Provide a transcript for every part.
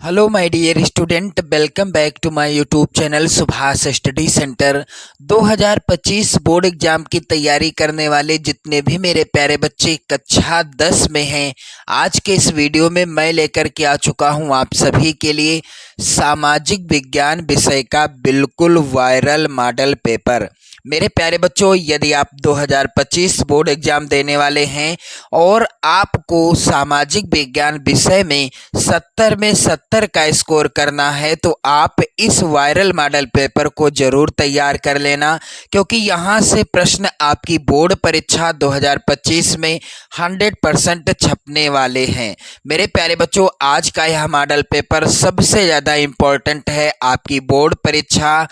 Hello my dear student, welcome back to my YouTube channel Subhash study centre. 2025 board exam की तैयारी करने वाले जितने भी मेरे प्यारे बच्चे कक्षा 10 में हैं, आज के इस वीडियो में मैं लेकर के आ चुका हूं आप सभी के लिए सामाजिक विज्ञान विषय का बिल्कुल वायरल मॉडल पेपर। मेरे प्यारे बच्चों, यदि आप 2025 बोर्ड एग्जाम देने वाले हैं और आपको सामाजिक विज्ञान विषय में 70 में 70 का स्कोर करना है तो आप इस वायरल मॉडल पेपर को जरूर तैयार कर लेना, क्योंकि यहाँ से प्रश्न आपकी बोर्ड परीक्षा 2025 में 100% छपने वाले हैं। मेरे प्यारे बच्चों, आज का यह मॉडल पेपर सबसे ज़्यादा इम्पोर्टेंट है आपकी बोर्ड परीक्षा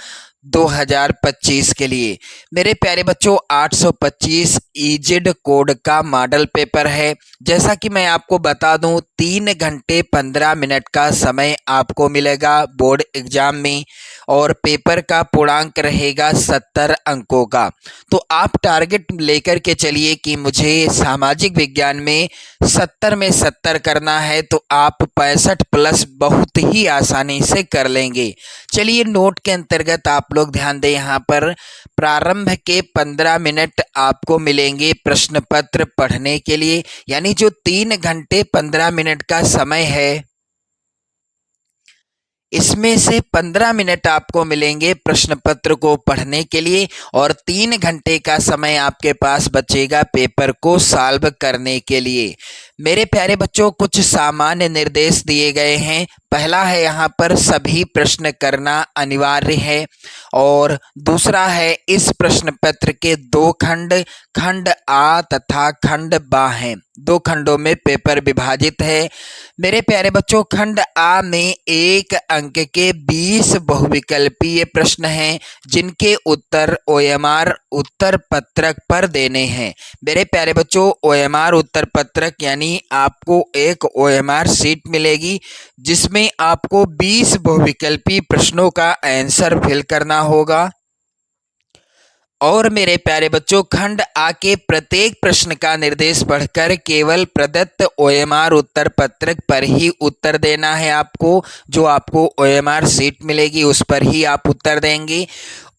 2025 के लिए। मेरे प्यारे बच्चों, 825 ईजिड कोड का मॉडल पेपर है। जैसा कि मैं आपको बता दूं, 3 घंटे 15 मिनट का समय आपको मिलेगा बोर्ड एग्जाम में और पेपर का पूर्णांक रहेगा 70 अंकों का। तो आप टारगेट लेकर के चलिए कि मुझे सामाजिक विज्ञान में 70 में 70 करना है, तो आप 65 प्लस बहुत ही आसानी से कर लेंगे। चलिए, नोट के अंतर्गत आप लोग ध्यान दें, यहाँ पर प्रारंभ के 15 मिनट आपको मिलेंगे प्रश्न पत्र पढ़ने के लिए, यानी जो 3 घंटे 15 मिनट का समय है, इसमें से 15 मिनट आपको मिलेंगे प्रश्न पत्र को पढ़ने के लिए और 3 घंटे का समय आपके पास बचेगा पेपर को सॉल्व करने के लिए। मेरे प्यारे बच्चों, कुछ सामान्य निर्देश दिए गए हैं। पहला है, यहाँ पर सभी प्रश्न करना अनिवार्य है और दूसरा है, इस प्रश्न पत्र के 2 खंड, खंड आ तथा खंड बा हैं। 2 खंडों में पेपर विभाजित है। मेरे प्यारे बच्चों, खंड आ में 1 अंक के 20 बहुविकल्पीय प्रश्न हैं, जिनके उत्तर ओएमआर उत्तर पत्रक पर देने हैं। मेरे प्यारे बच्चों, ओएमआर उत्तर पत्रक यानी आपको एक ओएमआर शीट मिलेगी जिसमें आपको 20 बहुविकल्पीय प्रश्नों का आंसर फिल करना होगा। और मेरे प्यारे बच्चों, खंड आ के प्रत्येक प्रश्न का निर्देश पढ़कर केवल प्रदत्त ओएमआर उत्तर पत्रक पर ही उत्तर देना है आपको। जो आपको ओएमआर शीट मिलेगी उस पर ही आप उत्तर देंगे।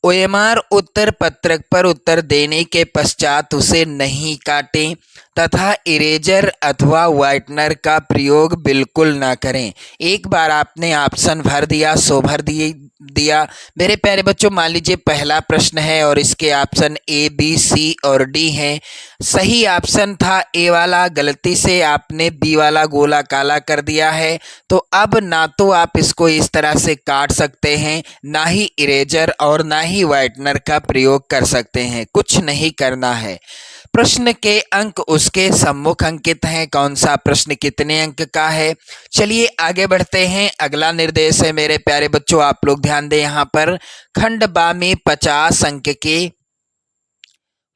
ओएमआर उत्तर पत्रक पर उत्तर देने के पश्चात उसे नहीं काटें तथा इरेजर अथवा व्हाइटनर का प्रयोग बिल्कुल ना करें। एक बार आपने ऑप्शन भर दिया सो भर दिया। मेरे प्यारे बच्चों, मान लीजिए पहला प्रश्न है और इसके ऑप्शन ए, बी, सी और डी हैं। सही ऑप्शन था ए वाला, गलती से आपने बी वाला गोला काला कर दिया है, तो अब ना तो आप इसको इस तरह से काट सकते हैं, ना ही इरेजर और ना ही व्हाइटनर का प्रयोग कर सकते हैं। कुछ नहीं करना है। प्रश्न के अंक उसके सम्मुख अंकित हैं। कौन सा प्रश्न कितने अंक का है, चलिए आगे बढ़ते हैं। अगला निर्देश है मेरे प्यारे बच्चों, आप लोग ध्यान दें, यहाँ पर खंड बा में 50 अंक के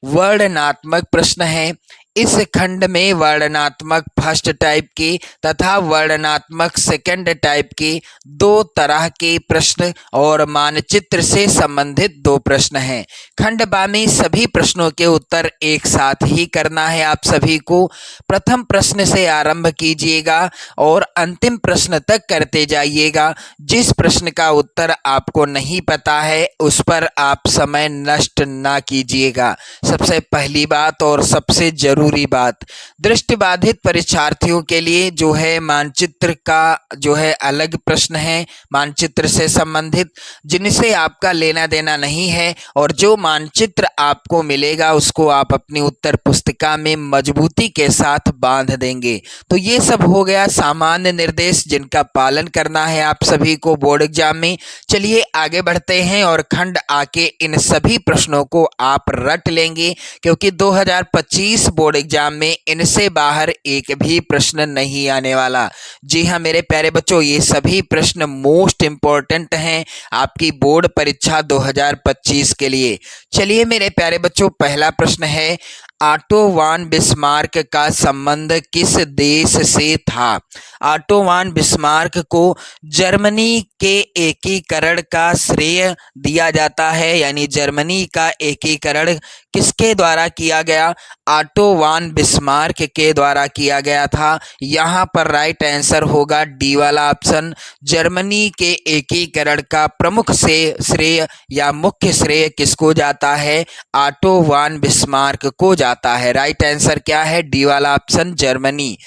वर्णनात्मक प्रश्न है। इस खंड में वर्णनात्मक फर्स्ट टाइप के तथा वर्णनात्मक सेकंड टाइप के 2 तरह के प्रश्न और मानचित्र से संबंधित 2 प्रश्न हैं। खंड बा में सभी प्रश्नों के उत्तर एक साथ ही करना है आप सभी को। प्रथम प्रश्न से आरंभ कीजिएगा और अंतिम प्रश्न तक करते जाइएगा। जिस प्रश्न का उत्तर आपको नहीं पता है उस पर आप समय नष्ट ना कीजिएगा। सबसे पहली बात और सबसे जरूरी बात, दृष्टिबाधित परीक्षार्थियों के लिए जो है मानचित्र का जो है अलग प्रश्न है, मानचित्र से संबंधित, जिनसे आपका लेना देना नहीं है और जो मानचित्र आपको मिलेगा उसको आप अपनी उत्तर पुस्तिका में मजबूती के साथ बांध देंगे। तो ये सब हो गया सामान्य निर्देश जिनका पालन करना है आप सभी को बोर्ड एग्जाम में। चलिए आगे बढ़ते हैं और खंड आके इन सभी प्रश्नों को आप रट लेंगे, क्योंकि 2025 बोर्ड एग्जाम में इनसे बाहर एक भी प्रश्न नहीं आने वाला। जी हाँ मेरे प्यारे बच्चों, ये सभी प्रश्न मोस्ट इंपॉर्टेंट हैं आपकी बोर्ड परीक्षा 2025 के लिए। चलिए मेरे प्यारे बच्चों, पहला प्रश्न है, ऑटो वान बिस्मार्क का संबंध किस देश से था? ऑटो वान बिस्मार्क को जर्मनी के एकीकरण का श्रेय दिया जाता है, यानी जर्मनी का एकीकरण किसके द्वारा किया गया? ऑटो वान बिस्मार्क के द्वारा किया गया था। यहाँ पर राइट आंसर होगा डी वाला ऑप्शन। जर्मनी के एकीकरण का प्रमुख से श्रेय या मुख्य श्रेय किसको जाता है? ऑटो वान बिस्मार्क को जाता है। राइट आंसर क्या है? डी वाला ऑप्शन, जर्मनी।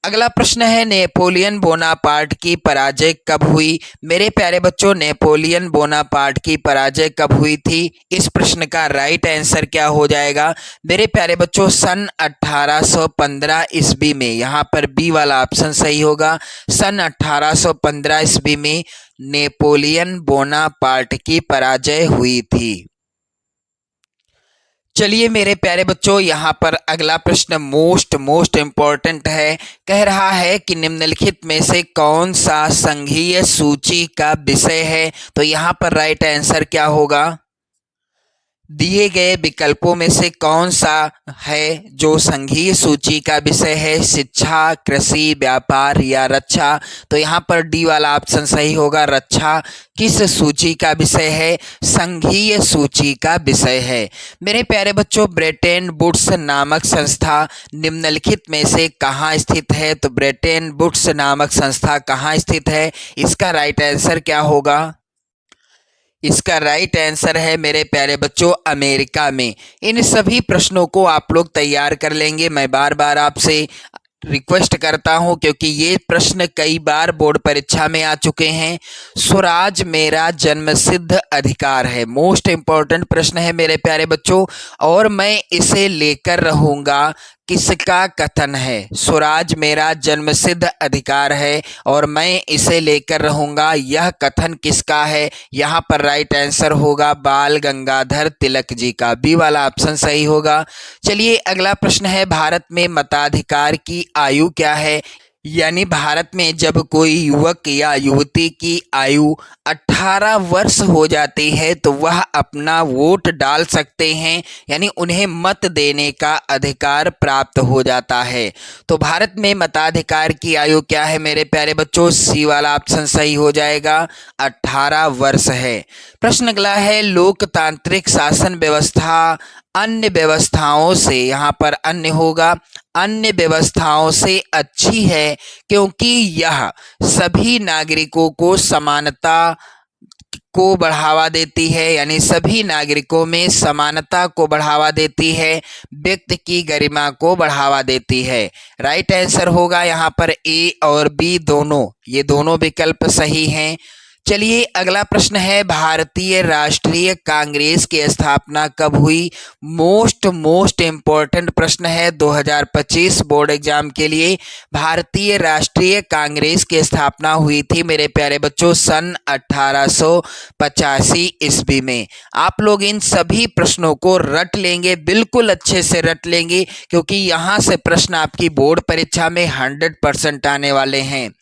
अगला प्रश्न है, नेपोलियन बोनापार्ट की पराजय कब हुई? मेरे प्यारे बच्चों, नेपोलियन बोनापार्ट की पराजय कब हुई थी? इस प्रश्न का राइट आंसर क्या हो जाएगा मेरे प्यारे बच्चों? सन 1815 ईस्वी में। यहाँ पर बी वाला ऑप्शन सही होगा। सन 1815 ईस्वी में नेपोलियन बोनापार्ट की पराजय हुई थी। चलिए मेरे प्यारे बच्चों, यहाँ पर अगला प्रश्न मोस्ट इम्पोर्टेंट है। कह रहा है कि निम्नलिखित में से कौन सा संघीय सूची का विषय है? तो यहाँ पर राइट आंसर क्या होगा? दिए गए विकल्पों में से कौन सा है जो संघीय सूची का विषय है? शिक्षा, कृषि, व्यापार या रक्षा? तो यहाँ पर डी वाला ऑप्शन सही होगा, रक्षा। किस सूची का विषय है? संघीय सूची का विषय है। मेरे प्यारे बच्चों, ब्रेटन वुड्स नामक संस्था निम्नलिखित में से कहाँ स्थित है? तो ब्रेटन वुड्स नामक संस्था कहाँ स्थित है? इसका राइट आंसर क्या होगा? इसका राइट आंसर है मेरे प्यारे बच्चों, अमेरिका में। इन सभी प्रश्नों को आप लोग तैयार कर लेंगे। मैं बार बार आपसे रिक्वेस्ट करता हूं, क्योंकि ये प्रश्न कई बार बोर्ड परीक्षा में आ चुके हैं। स्वराज मेरा जन्मसिद्ध अधिकार है, मोस्ट इम्पोर्टेंट प्रश्न है मेरे प्यारे बच्चों, और मैं इसे लेकर रहूंगा। किसका कथन है? स्वराज मेरा जन्मसिद्ध अधिकार है और मैं इसे लेकर रहूंगा, यह कथन किसका है? यहाँ पर राइट आंसर होगा बाल गंगाधर तिलक जी का। बी वाला ऑप्शन सही होगा। चलिए अगला प्रश्न है, भारत में मताधिकार की आयु क्या है? यानी भारत में जब कोई युवक या युवती की आयु 18 वर्ष हो जाती है तो वह अपना वोट डाल सकते हैं, यानी उन्हें मत देने का अधिकार प्राप्त हो जाता है। तो भारत में मताधिकार की आयु क्या है मेरे प्यारे बच्चों? सी वाला ऑप्शन सही हो जाएगा, 18 वर्ष है। प्रश्न अगला है, लोकतांत्रिक शासन व्यवस्था अन्य व्यवस्थाओं से, यहाँ पर अन्य होगा, अन्य व्यवस्थाओं से अच्छी है क्योंकि यह सभी नागरिकों को समानता को बढ़ावा देती है, यानी सभी नागरिकों में समानता को बढ़ावा देती है, व्यक्ति की गरिमा को बढ़ावा देती है। राइट आंसर होगा यहाँ पर ए और बी दोनों, ये दोनों विकल्प सही हैं। चलिए अगला प्रश्न है, भारतीय राष्ट्रीय कांग्रेस की स्थापना कब हुई? मोस्ट इम्पोर्टेंट प्रश्न है 2025 बोर्ड एग्जाम के लिए। भारतीय राष्ट्रीय कांग्रेस की स्थापना हुई थी मेरे प्यारे बच्चों सन 1885 ईस्वी में। आप लोग इन सभी प्रश्नों को रट लेंगे, बिल्कुल अच्छे से रट लेंगे, क्योंकि यहाँ से प्रश्न आपकी बोर्ड परीक्षा में 100% आने वाले हैं।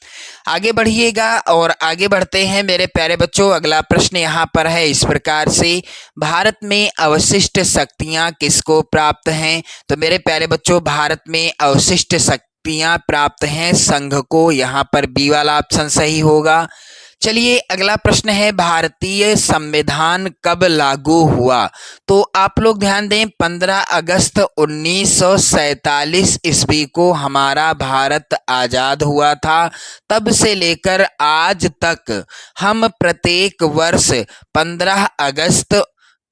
आगे बढ़िएगा और आगे बढ़ते हैं मेरे प्यारे बच्चों। अगला प्रश्न यहाँ पर है इस प्रकार से, भारत में अवशिष्ट शक्तियाँ किसको प्राप्त हैं? तो मेरे प्यारे बच्चों, भारत में अवशिष्ट शक्तियाँ प्राप्त हैं संघ को, यहाँ पर बी वाला ऑप्शन सही होगा। चलिए अगला प्रश्न है, भारतीय संविधान कब लागू हुआ? तो आप लोग ध्यान दें, 15 अगस्त 1947 ईस्वी को हमारा भारत आज़ाद हुआ था। तब से लेकर आज तक हम प्रत्येक वर्ष 15 अगस्त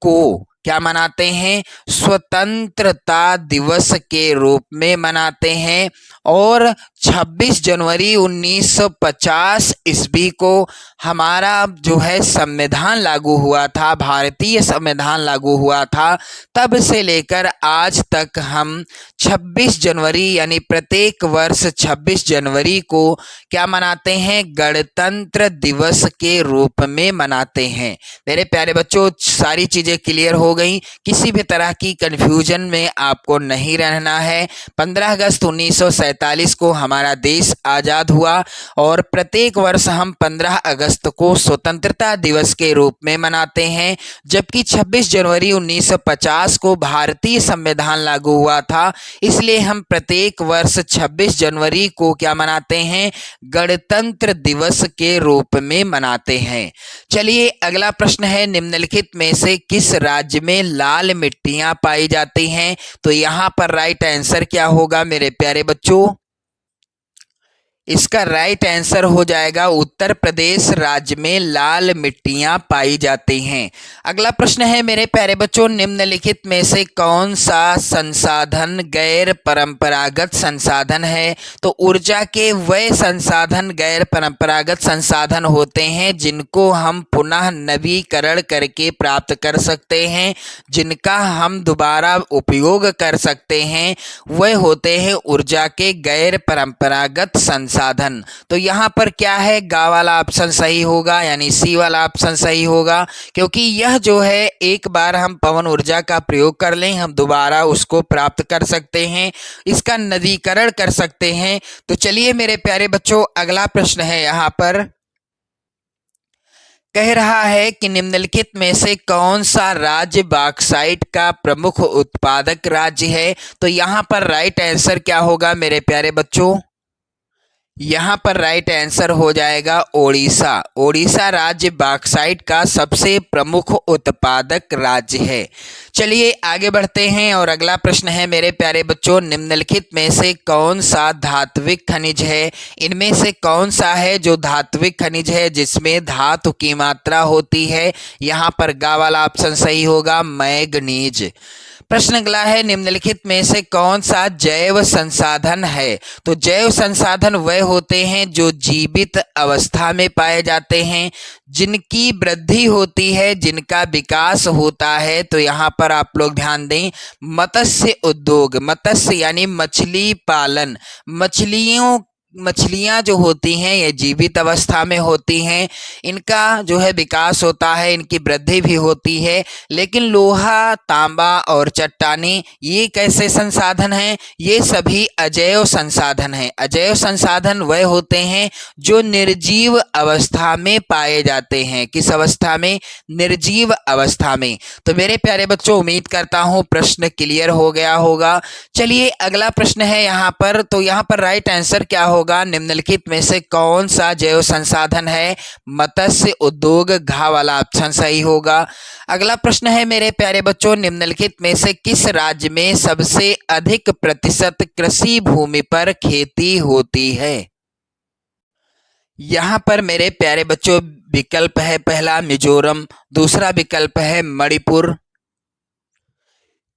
को क्या मनाते हैं? स्वतंत्रता दिवस के रूप में मनाते हैं। और 26 जनवरी 1950 ईस्वी को हमारा जो है संविधान लागू हुआ था, भारतीय संविधान लागू हुआ था। तब से लेकर आज तक हम 26 जनवरी यानी प्रत्येक वर्ष 26 जनवरी को क्या मनाते हैं? गणतंत्र दिवस के रूप में मनाते हैं। मेरे प्यारे बच्चों, सारी चीज़ें क्लियर हो गई, किसी भी तरह की कंफ्यूजन में आपको नहीं रहना है। 15 अगस्त 1947 1947 को हमारा देश आज़ाद हुआ और प्रत्येक वर्ष हम 15 अगस्त को स्वतंत्रता दिवस के रूप में मनाते हैं, जबकि 26 जनवरी 1950 को भारतीय संविधान लागू हुआ था। इसलिए हम प्रत्येक वर्ष 26 जनवरी को क्या मनाते हैं? गणतंत्र दिवस के रूप में मनाते हैं। चलिए अगला प्रश्न है, निम्नलिखित में से किस राज्य में लाल मिट्टियां पाई जाती हैं? तो यहाँ पर राइट आंसर क्या होगा मेरे प्यारे बच्चों? इसका राइट आंसर हो जाएगा उत्तर प्रदेश राज्य में लाल मिट्टियां पाई जाती हैं। अगला प्रश्न है मेरे प्यारे बच्चों, निम्नलिखित में से कौन सा संसाधन गैर परंपरागत संसाधन है? तो ऊर्जा के वह संसाधन गैर परंपरागत संसाधन होते हैं जिनको हम पुनः नवीकरण करके प्राप्त कर सकते हैं, जिनका हम दोबारा उपयोग कर सकते हैं, वह होते हैं ऊर्जा के गैर परंपरागत संसाधन। तो यहाँ पर क्या है? गा वाला ऑप्शन सही होगा, यानी सी वाला ऑप्शन सही होगा, क्योंकि यह जो है एक बार हम पवन ऊर्जा का प्रयोग कर लें, हम दोबारा उसको प्राप्त कर सकते हैं, इसका नवीकरण कर सकते हैं। तो चलिए मेरे प्यारे बच्चों, अगला प्रश्न है यहाँ पर, कह रहा है कि निम्नलिखित में से कौन सा राज्य बॉक्साइट का प्रमुख उत्पादक राज्य है? तो यहाँ पर राइट आंसर क्या होगा मेरे प्यारे बच्चों? यहाँ पर राइट आंसर हो जाएगा ओडिशा। ओडिशा राज्य बॉक्साइट का सबसे प्रमुख उत्पादक राज्य है। चलिए आगे बढ़ते हैं और अगला प्रश्न है मेरे प्यारे बच्चों, निम्नलिखित में से कौन सा धात्विक खनिज है? इनमें से कौन सा है जो धात्विक खनिज है जिसमें धातु की मात्रा होती है? यहाँ पर गा वाला ऑप्शन सही होगा, मैग्नीज। प्रश्न अगला है, निम्नलिखित में से कौन सा जैव संसाधन है? तो जैव संसाधन वह होते हैं जो जीवित अवस्था में पाए जाते हैं, जिनकी वृद्धि होती है, जिनका विकास होता है। तो यहाँ पर आप लोग ध्यान दें, मत्स्य उद्योग, मत्स्य यानी मछली पालन, मछलियाँ जो होती हैं ये जीवित अवस्था में होती हैं, इनका जो है विकास होता है, इनकी वृद्धि भी होती है। लेकिन लोहा, तांबा और चट्टानी ये कैसे संसाधन हैं? ये सभी अजैव संसाधन हैं। अजैव संसाधन वह होते हैं जो निर्जीव अवस्था में पाए जाते हैं। किस अवस्था में? निर्जीव अवस्था में। तो मेरे प्यारे बच्चों, उम्मीद करता हूँ प्रश्न क्लियर हो गया होगा। चलिए अगला प्रश्न है यहाँ पर, तो यहाँ पर राइट आंसर क्या होगा? निम्नलिखित में से कौन सा जैव संसाधन है? मत्स्य उद्योग, घा वाला ऑप्शन सही होगा। अगला प्रश्न है मेरे प्यारे बच्चों, निम्नलिखित में से किस राज्य में सबसे अधिक प्रतिशत कृषि भूमि पर खेती होती है? यहाँ पर मेरे प्यारे बच्चों विकल्प है, पहला मिजोरम, दूसरा विकल्प है मणिपुर,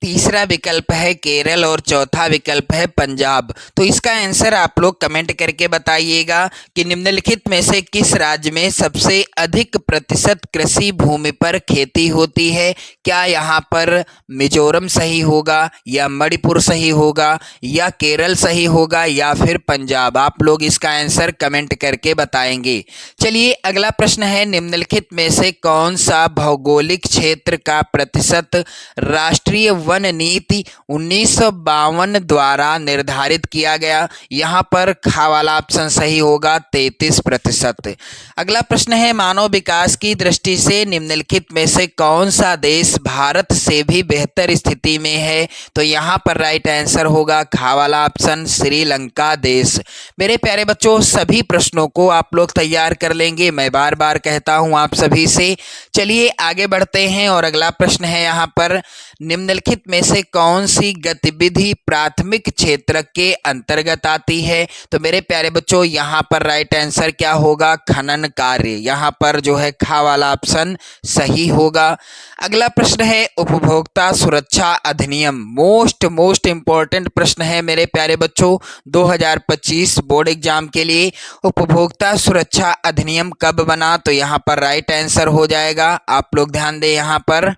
तीसरा विकल्प है केरल और चौथा विकल्प है पंजाब। तो इसका आंसर आप लोग कमेंट करके बताइएगा कि निम्नलिखित में से किस राज्य में सबसे अधिक प्रतिशत कृषि भूमि पर खेती होती है। क्या यहाँ पर मिजोरम सही होगा, या मणिपुर सही होगा, या केरल सही होगा, या फिर पंजाब? आप लोग इसका आंसर कमेंट करके बताएंगे। चलिए अगला प्रश्न है, निम्नलिखित में से कौन सा भौगोलिक क्षेत्र का प्रतिशत राष्ट्रीय वन नीति 1952 द्वारा निर्धारित किया गया? यहाँ पर खा वाला ऑप्शन सही होगा, 33%। अगला प्रश्न है, मानव विकास की दृष्टि से निम्नलिखित में से कौन सा देश भारत से भी बेहतर स्थिति में है? तो यहाँ पर राइट आंसर होगा खा वाला ऑप्शन, श्रीलंका देश। मेरे प्यारे बच्चों, सभी प्रश्नों को आप लोग तैयार कर लेंगे, मैं बार बार कहता हूँ आप सभी से। चलिए आगे बढ़ते हैं और अगला प्रश्न है यहाँ पर, निम्नलिखित में से कौन सी गतिविधि प्राथमिक क्षेत्र के अंतर्गत आती है? तो मेरे प्यारे बच्चों, यहाँ पर राइट आंसर क्या होगा? खनन कार्य। यहाँ पर जो है खा वाला ऑप्शन सही होगा। अगला प्रश्न है, उपभोक्ता सुरक्षा अधिनियम, मोस्ट इंपॉर्टेंट प्रश्न है मेरे प्यारे बच्चों 2025 बोर्ड एग्जाम के लिए। उपभोक्ता सुरक्षा अधिनियम कब बना? तो यहाँ पर राइट आंसर हो जाएगा, आप लोग ध्यान दें, यहाँ पर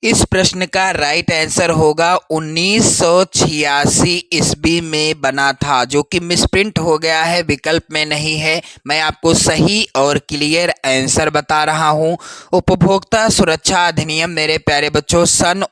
इस प्रश्न का राइट आंसर होगा 1986 ईस्वी में बना था, जो कि मिसप्रिंट हो गया है, विकल्प में नहीं है। मैं आपको सही और क्लियर आंसर बता रहा हूं। उपभोक्ता सुरक्षा अधिनियम मेरे प्यारे बच्चों सन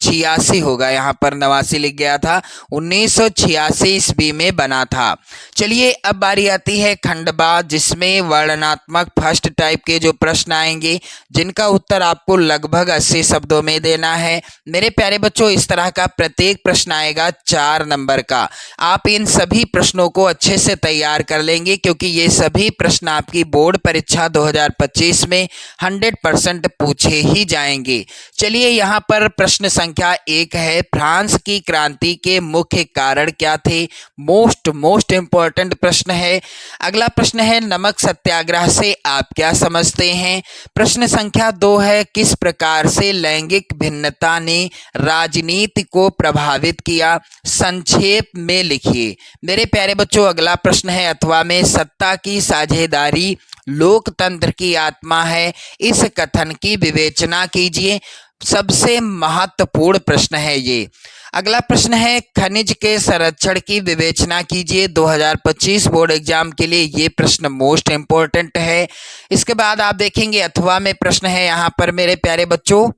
1986 होगा, यहाँ पर 89 लिख गया था, 1986 ईस्वी में बना था। चलिए अब बारी आती है खंडवा, जिसमें वर्णनात्मक फर्स्ट टाइप के जो प्रश्न आएंगे जिनका उत्तर आपको लगभग 80 शब्दों में देना है। मेरे प्यारे बच्चों, इस तरह का प्रत्येक प्रश्न आएगा 4 नंबर का। आप इन सभी प्रश्नों को अच्छे से तैयार कर लेंगे क्योंकि ये सभी प्रश्न आपकी बोर्ड परीक्षा 2025 में 100% पूछे ही जाएंगे। चलिए यहाँ पर प्रश्न संख्या 1 है, फ्रांस की क्रांति के मुख्य कारण क्या थे? मोस्ट इंपॉर्टेंट प्रश्न है। अगला प्रश्न है, नमक सत्याग्रह से आप क्या समझते हैं? प्रश्न संख्या 2 है, किस प्रकार से लैंगिक भिन्नता ने राजनीति को प्रभावित किया? संक्षेप में लिखिए। मेरे प्यारे बच्चों, अगला प्रश्न है, अथवा में सत्ता की साझेदारी लोकतंत्र की आत्मा है, इस कथन की विवेचना कीजिए। सबसे महत्वपूर्ण प्रश्न है ये। अगला प्रश्न है, खनिज के संरक्षण की विवेचना कीजिए। 2025 बोर्ड एग्जाम के लिए ये प्रश्न मोस्ट इंपॉर्टेंट है। इसके बाद आप देखेंगे अथवा में प्रश्न है यहाँ पर मेरे प्यारे बच्चों,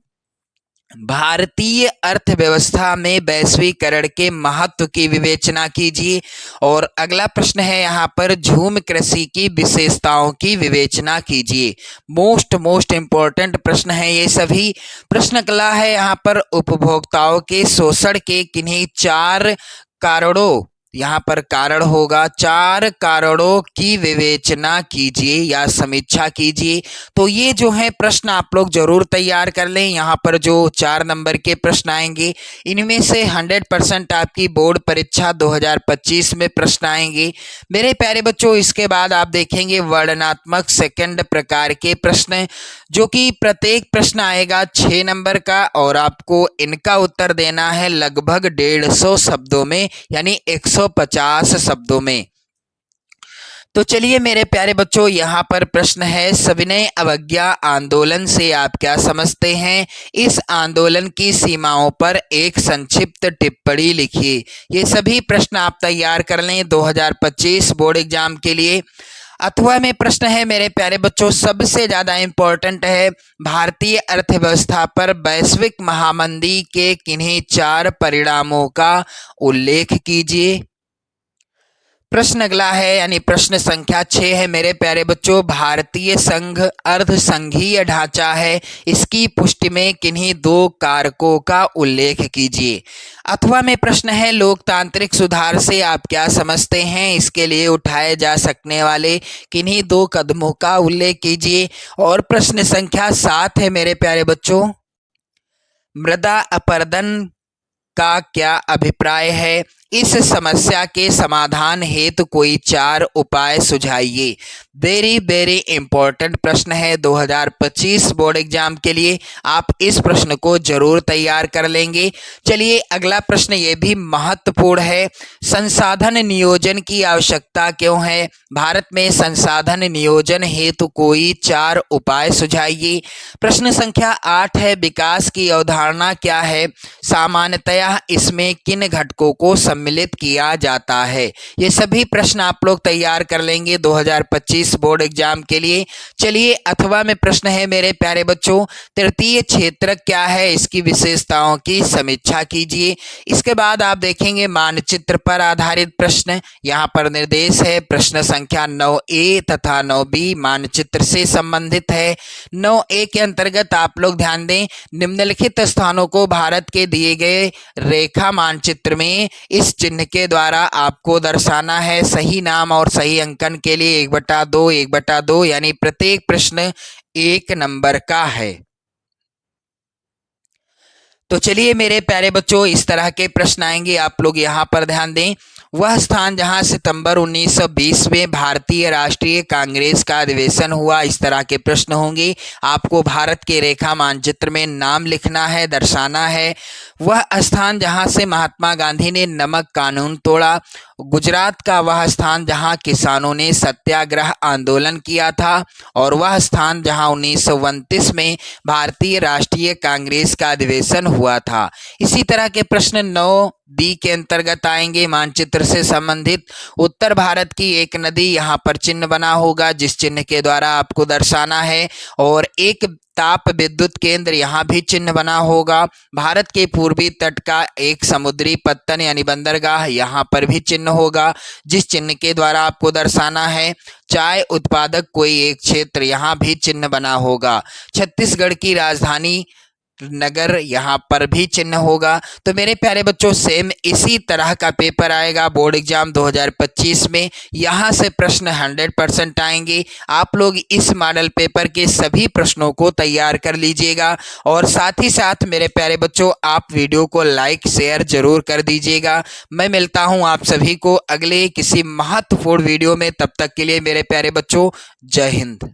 भारतीय अर्थव्यवस्था में वैश्वीकरण के महत्व की विवेचना कीजिए। और अगला प्रश्न है यहाँ पर, झूम कृषि की विशेषताओं की विवेचना कीजिए। मोस्ट इंपॉर्टेंट प्रश्न है ये सभी। प्रश्न अगला है यहाँ पर, उपभोक्ताओं के शोषण के किन्हीं 4 कारणों, यहाँ पर कारण होगा, 4 कारणों की विवेचना कीजिए या समीक्षा कीजिए। तो ये जो है प्रश्न आप लोग जरूर तैयार कर लें। यहाँ पर जो 4 नंबर के प्रश्न आएंगे इनमें से 100% आपकी बोर्ड परीक्षा 2025 में प्रश्न आएंगे मेरे प्यारे बच्चों। इसके बाद आप देखेंगे वर्णनात्मक सेकंड प्रकार के प्रश्न, जो कि प्रत्येक प्रश्न आएगा 6 नंबर का और आपको इनका उत्तर देना है लगभग 150 शब्दों में, यानी 150 शब्दों में। तो चलिए मेरे प्यारे बच्चों, यहाँ पर प्रश्न है, सविनय अवज्ञा आंदोलन से आप क्या समझते हैं? इस आंदोलन की सीमाओं पर एक संक्षिप्त टिप्पणी लिखिए। ये सभी प्रश्न आप तैयार कर लें 2025 बोर्ड एग्जाम के लिए। अथवा में प्रश्न है मेरे प्यारे बच्चों, सबसे ज्यादा इंपॉर्टेंट है, भारतीय अर्थव्यवस्था पर वैश्विक महामंदी के किन्हीं 4 परिणामों का उल्लेख कीजिए। प्रश्न अगला है, यानी प्रश्न संख्या 6 है मेरे प्यारे बच्चों, भारतीय संघ अर्ध संघीय ढांचा है, इसकी पुष्टि में किन्हीं 2 कारकों का उल्लेख कीजिए। अथवा में प्रश्न है, लोकतांत्रिक सुधार से आप क्या समझते हैं? इसके लिए उठाए जा सकने वाले किन्हीं 2 कदमों का उल्लेख कीजिए। और प्रश्न संख्या 7 है मेरे प्यारे बच्चों, मृदा अपरदन का क्या अभिप्राय है? इस समस्या के समाधान हेतु कोई 4 उपाय सुझाइए। वेरी इंपॉर्टेंट प्रश्न है 2025 बोर्ड एग्जाम के लिए। आप इस प्रश्न को जरूर तैयार कर लेंगे। चलिए अगला प्रश्न ये भी महत्वपूर्ण है, संसाधन नियोजन की आवश्यकता क्यों है? भारत में संसाधन नियोजन हेतु कोई 4 उपाय सुझाइए। प्रश्न संख्या 8 है, विकास की अवधारणा क्या है? सामान्यतया इसमें किन घटकों को सम्मिलित किया जाता है? ये सभी प्रश्न आप लोग तैयार कर लेंगे 2025 बोर्ड एग्जाम के लिए। चलिए अथवा में प्रश्न है मेरे प्यारे बच्चों, तृतीय क्षेत्र क्या है? इसकी विशेषताओं की समीक्षा कीजिए। इसके बाद आप देखेंगे मानचित्र पर आधारित प्रश्न, यहाँ पर निर्देश है। प्रश्न संख्या 9A तथा 9B मानचित्र से संबंधित है। 9A के अंतर्गत आप लोग ध्यान दें, निम्नलिखित स्थानों को भारत के दिए गए रेखा मानचित्र में इस चिन्ह के द्वारा आपको दर्शाना है। सही नाम और सही अंकन के लिए 1/2 1/2, यानी प्रत्येक प्रश्न 1 नंबर का है। तो चलिए मेरे प्यारे बच्चों, इस तरह के प्रश्न आएंगे, आप लोग यहाँ पर ध्यान दें। वह स्थान जहां सितंबर 1920 में भारतीय राष्ट्रीय कांग्रेस का अधिवेशन हुआ, इस तरह के प्रश्न होंगे। आपको भारत के रेखा मानचित्र में नाम लिखना है, दर्शाना है। वह स्थान जहां से महात्मा गांधी ने नमक कानून तोड़ा, गुजरात का वह स्थान जहां किसानों ने सत्याग्रह आंदोलन किया था, और वह स्थान जहां 1929 में भारतीय राष्ट्रीय कांग्रेस का अधिवेशन हुआ था। इसी तरह के प्रश्न 9 बी के अंतर्गत आएंगे मानचित्र से संबंधित। उत्तर भारत की एक नदी, यहाँ पर चिन्ह बना होगा जिस चिन्ह के द्वारा आपको दर्शाना है। और एक ताप विद्युत केंद्र, यहाँ भी चिन्ह बना होगा। भारत के पूर्वी तट का एक समुद्री पत्तन यानी बंदरगाह, यहाँ पर भी चिन्ह होगा जिस चिन्ह के द्वारा आपको दर्शाना है। चाय उत्पादक कोई एक क्षेत्र, यहाँ भी चिन्ह बना होगा। छत्तीसगढ़ की राजधानी नगर, यहाँ पर भी चिन्ह होगा। तो मेरे प्यारे बच्चों, सेम इसी तरह का पेपर आएगा बोर्ड एग्जाम 2025 में। यहाँ से प्रश्न 100% आएंगे। आप लोग इस मॉडल पेपर के सभी प्रश्नों को तैयार कर लीजिएगा। और साथ ही साथ मेरे प्यारे बच्चों, आप वीडियो को लाइक शेयर जरूर कर दीजिएगा। मैं मिलता हूँ आप सभी को अगले किसी महत्वपूर्ण वीडियो में। तब तक के लिए मेरे प्यारे बच्चों, जय हिंद।